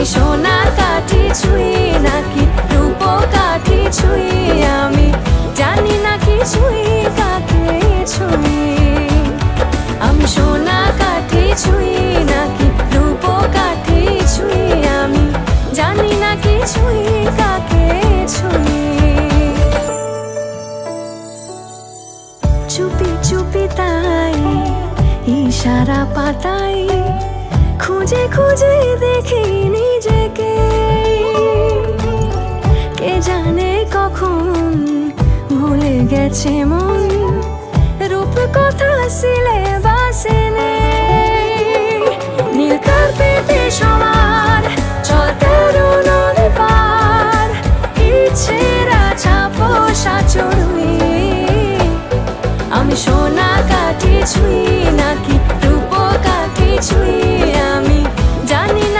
আমি সোনা কাঠি ছুঁই নাকি রূপ কাঠি ছুঁই, আমি জানি না কিছুই কাকে ছুঁই। আমি সোনা কাঠি ছুঁই নাকি রূপ কাঠি ছুঁই, আমি জানি না কিছুই কাকে ছুঁই। চুপি চুপি তাই ইশারা পাতাই, খুঁজে খুঁজে দেখি নিজেকে। কে জানে কখন ভুলে গেছে মন, রূপ কথা সিলেবাসে নেই। নীল কার্পেটে